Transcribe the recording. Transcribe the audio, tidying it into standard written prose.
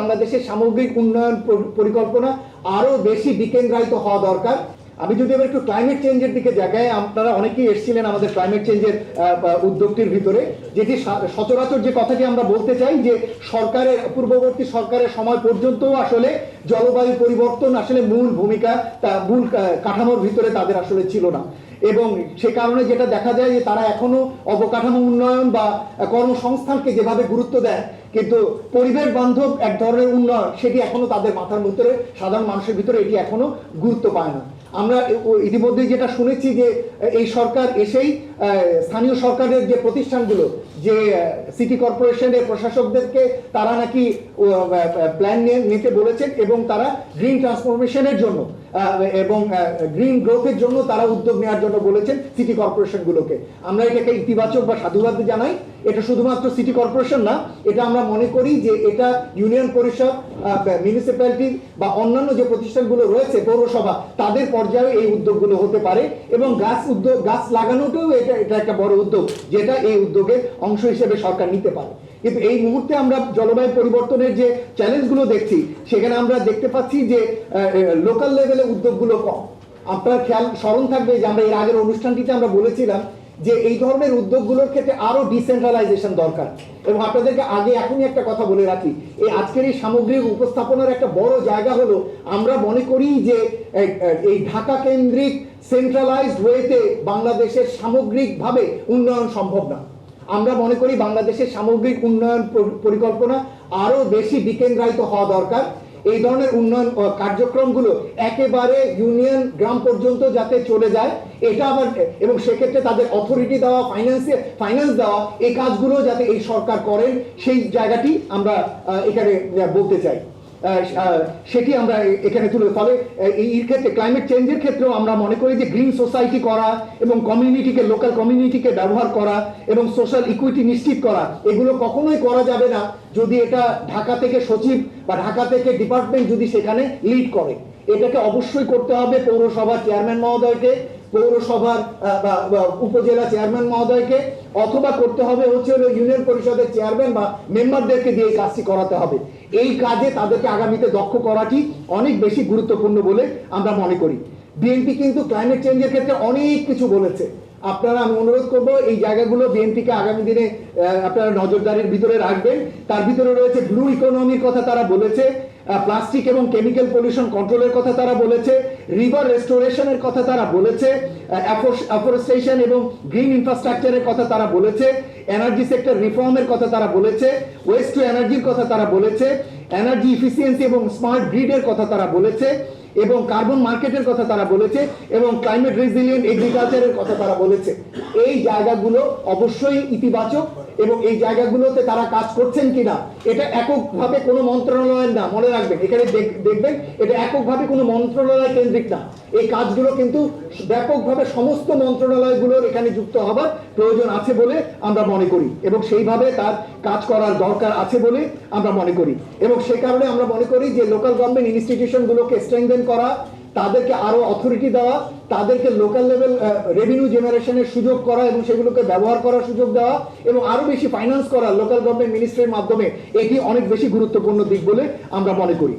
বাংলাদেশের সামগ্রিক উন্নয়ন পরিকল্পনা আরো বেশি বিকেন্দ্রায়িত হওয়া দরকার। আমি যদি এবার একটু ক্লাইমেট চেঞ্জের দিকে জায়গায়, আপনারা অনেকেই এসেছিলেন আমাদের ক্লাইমেট চেঞ্জের উদ্যোগটির ভিতরে, যেটি সচরাচর যে কথাটি আমরা বলতে চাই যে সরকারের, পূর্ববর্তী সরকারের সময় পর্যন্ত আসলে জলবায়ু পরিবর্তন আসলে মূল ভূমিকা, মূল কাঠামোর ভিতরে তাদের আসলে ছিল না। এবং সে কারণে যেটা দেখা যায় যে তারা এখনো অবকাঠামো উন্নয়ন বা কর্মসংস্থানকে যেভাবে গুরুত্ব দেয়, কিন্তু পরিবেশ বান্ধব এক ধরনের উন্নয়ন সেটি এখনো তাদের মাথার ভিতরে, সাধারণ মানুষের ভিতরে এটি এখনো গুরুত্ব পায় না। আমরা ইতিমধ্যে যেটা শুনেছি যে এই সরকার এসেই স্থানীয় সরকারের যে প্রতিষ্ঠানগুলো, যে সিটি কর্পোরেশনের প্রশাসকদেরকে তারা নাকি প্ল্যান নিতে বলেছেন এবং তারা গ্রিন ট্রান্সফরমেশনের জন্য এবং গ্রিন গ্রোথের জন্য তারা উদ্যোগ নেওয়ার জন্য বলেছেন সিটি কর্পোরেশনগুলোকে। আমরা এটাকে ইতিবাচক বা সাধুবাদ জানাই। এটা শুধুমাত্র সিটি কর্পোরেশন না, এটা আমরা মনে করি যে এটা ইউনিয়ন পরিষদ, মিউনিসিপ্যালিটি বা অন্যান্য যে প্রতিষ্ঠানগুলো রয়েছে, পৌরসভা, তাদের পর্যায়ে এই উদ্যোগগুলো হতে পারে। এবং গাছ লাগানোটাও এটা একটা বড় উদ্যোগ, যেটা এই উদ্যোগের অংশ হিসেবে সরকার নিতে পারে। কিন্তু এই মুহূর্তে আমরা জলবায়ু পরিবর্তনের যে চ্যালেঞ্জগুলো দেখছি, সেখানে আমরা দেখতে পাচ্ছি যে লোকাল লেভেলে উদ্যোগগুলো কম। আপনার স্মরণ থাকবে যে আমরা এর আগের অনুষ্ঠানটিতে আমরা বলেছিলাম যে এই ধরনের উদ্যোগগুলোর ক্ষেত্রে আরো ডিসেন্ট্রালাইজেশন দরকার। এবং আপনাদেরকে আগে এখনই একটা কথা বলে রাখি, এই আজকের এই সামগ্রিক উপস্থাপনার একটা বড় জায়গা হলো আমরা মনে করি যে এই ঢাকা কেন্দ্রিক সেন্ট্রালাইজড ওয়েতে বাংলাদেশের সামগ্রিকভাবে উন্নয়ন সম্ভব না। আমরা মনে করি বাংলাদেশের সামগ্রিক উন্নয়ন পরিকল্পনা আরো বেশি বিকেন্দ্রায়িত হওয়া দরকার। এই ধরনের উন্নয়ন কার্যক্রমগুলো একেবারে ইউনিয়ন গ্রাম পর্যন্ত যাতে চলে যায়, এটা আবার, এবং সেক্ষেত্রে তাদের অথরিটি দেওয়া, ফাইন্যান্স দেওয়া, এই কাজগুলো যাতে এই সরকার করেন, সেই জায়গাটি আমরা এখানে বলতে চাই। সেটি আমরা এখানে তুলে, ফলে এই ক্ষেত্রে ক্লাইমেট চেঞ্জের ক্ষেত্রেও আমরা মনে করি যে গ্রিন সোসাইটি করা এবং কমিউনিটিকে, লোকাল কমিউনিটিকে ব্যবহার করা এবং সোশ্যাল ইকুইটি নিশ্চিত করা, এগুলো কখনোই করা যাবে না যদি এটা ঢাকা থেকে সচিব বা ঢাকা থেকে ডিপার্টমেন্ট যদি সেখানে লিড করে। এটাকে অবশ্যই করতে হবে পৌরসভার চেয়ারম্যান মহোদয়কে, পৌরসভার উপজেলা চেয়ারম্যান মহোদয়কে, অথবা করতে হবে হচ্ছে ইউনিয়ন পরিষদের চেয়ারম্যান বা মেম্বারদেরকে দিয়ে এই কাজটি করাতে হবে। এই কাজে তাদেরকে আগামীতে দক্ষ করাটি অনেক বেশি গুরুত্বপূর্ণ বলে আমরা মনে করি। বিএনপি কিন্তু ক্লাইমেট চেঞ্জের ক্ষেত্রে অনেক কিছু বলেছে। আপনারা, আমি অনুরোধ করবো এই জায়গাগুলো বিএনপিকে আগামী দিনে আপনারা নজরদারির ভিতরে রাখবেন। তার ভিতরে রয়েছে ব্লু ইকোনমির কথা তারা বলেছে, প্লাস্টিক এবং কেমিক্যাল পলিউশন কন্ট্রোলের কথা তারা বলেছে, রিভার রেস্টোরেশনের কথা তারা বলেছে, অ্যাফরেস্টেশন এবং গ্রিন ইনফ্রাস্ট্রাকচারের কথা তারা বলেছে, এনার্জি সেক্টর রিফর্মের কথা তারা বলেছে, ওয়েস্ট টু এনার্জির কথা তারা বলেছে, এনার্জি ইফিসিয়েন্সি এবং স্মার্ট গ্রিডের কথা তারা বলেছে, এবং কার্বন মার্কেটের কথা তারা বলেছে, এবং ক্লাইমেট রেজিলিয়েন্ট এগ্রিকালচারের কথা তারা বলেছে। এই জায়গাগুলো অবশ্যই ইতিবাচক, এবং এই জায়গাগুলোতে তারা কাজ করছেন কিনা, এটা এককভাবে কোনো মন্ত্রণালয়ের না, মনে রাখবেন। এখানে দেখবেন এটা এককভাবে কোনো মন্ত্রণালয় কেন্দ্রিক না। এই কাজগুলো কিন্তু ব্যাপকভাবে সমস্ত মন্ত্রণালয়গুলোর এখানে যুক্ত হবার প্রয়োজন আছে বলে আমরা মনে করি, এবং সেইভাবে তার কাজ করার দরকার আছে বলে আমরা মনে করি। এবং সে কারণে আমরা মনে করি যে লোকাল গভর্নমেন্ট ইনস্টিটিউশনগুলোকে স্ট্রেংথেন করা, তাদেরকে আরো অথরিটি দেওয়া, তাদেরকে লোকাল লেভেল রেভিনিউ জেনারেশনের সুযোগ করা এবং সেগুলোকে ব্যবহার করার সুযোগ দেওয়া, এবং আরো বেশি ফাইন্যান্স করা লোকাল গভর্নমেন্ট মিনিস্ট্রির মাধ্যমে, এটি অনেক বেশি গুরুত্বপূর্ণ দিক বলে আমরা মনে করি।